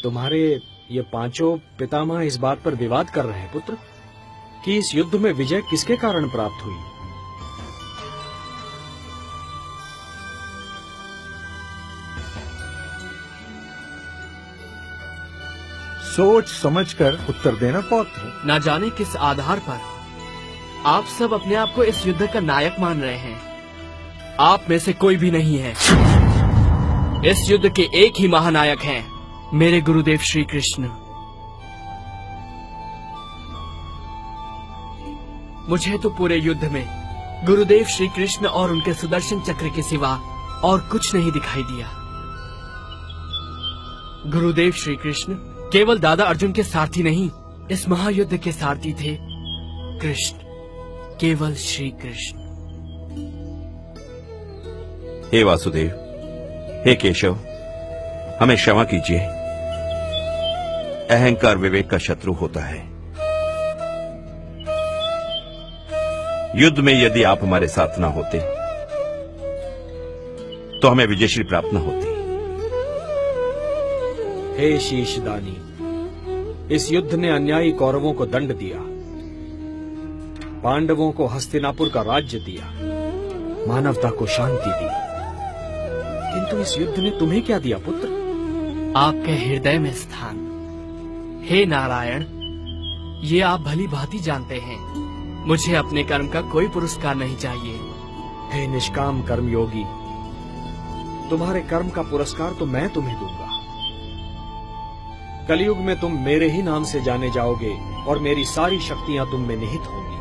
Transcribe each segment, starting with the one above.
तुम्हारे ये पांचों पितामह इस बात पर विवाद कर रहे हैं पुत्र कि इस युद्ध में विजय किसके कारण प्राप्त हुई। सोच समझकर उत्तर देना पौत्र। न जाने किस आधार पर आप सब अपने आप को इस युद्ध का नायक मान रहे हैं। आप में से कोई भी नहीं है। इस युद्ध के एक ही महानायक हैं, मेरे गुरुदेव श्री कृष्ण। मुझे तो पूरे युद्ध में गुरुदेव श्री कृष्ण और उनके सुदर्शन चक्र के सिवा और कुछ नहीं दिखाई दिया। गुरुदेव श्री कृष्ण केवल दादा अर्जुन के सारथी नहीं, इस महायुद्ध के सारथी थे कृष्ण, केवल श्री कृष्ण। हे वासुदेव, हे केशव, हमें क्षमा कीजिए। अहंकार विवेक का शत्रु होता है। युद्ध में यदि आप हमारे साथ ना होते तो हमें विजयश्री प्राप्त न होती। हे शीशदानी, इस युद्ध ने अन्यायी कौरवों को दंड दिया, पांडवों को हस्तिनापुर का राज्य दिया, मानवता को शांति दी, किंतु इस युद्ध ने तुम्हें क्या दिया पुत्र? आपके हृदय में स्थान। हे नारायण, ये आप भली भांति जानते हैं। मुझे अपने कर्म का कोई पुरस्कार नहीं चाहिए। हे निष्काम कर्मयोगी, तुम्हारे कर्म का पुरस्कार तो मैं तुम्हें दूंगा। कलयुग में तुम मेरे ही नाम से जाने जाओगे और मेरी सारी शक्तियां तुम में निहित होंगी।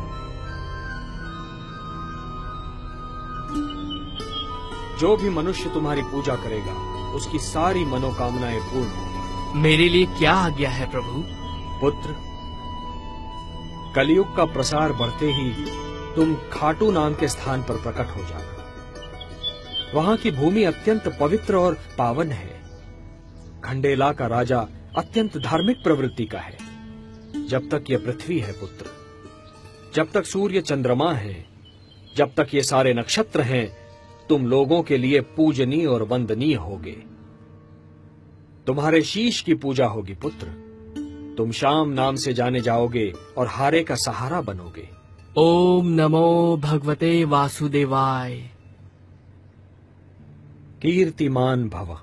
जो भी मनुष्य तुम्हारी पूजा करेगा उसकी सारी मनोकामनाएं पूर्ण होंगी। मेरे लिए क्या आज्ञा है प्रभु? पुत्र, कलयुग का प्रसार बढ़ते ही तुम खाटू नाम के स्थान पर प्रकट हो जाना। वहां की भूमि अत्यंत पवित्र और पावन है। खंडेला का राजा अत्यंत धार्मिक प्रवृत्ति का है। जब तक यह पृथ्वी है पुत्र, जब तक सूर्य चंद्रमा है, जब तक ये सारे नक्षत्र हैं, तुम लोगों के लिए पूजनीय और वंदनीय होगे। तुम्हारे शीश की पूजा होगी पुत्र। तुम शाम नाम से जाने जाओगे और हारे का सहारा बनोगे। ओम नमो भगवते वासुदेवाय। कीर्तिमान भव।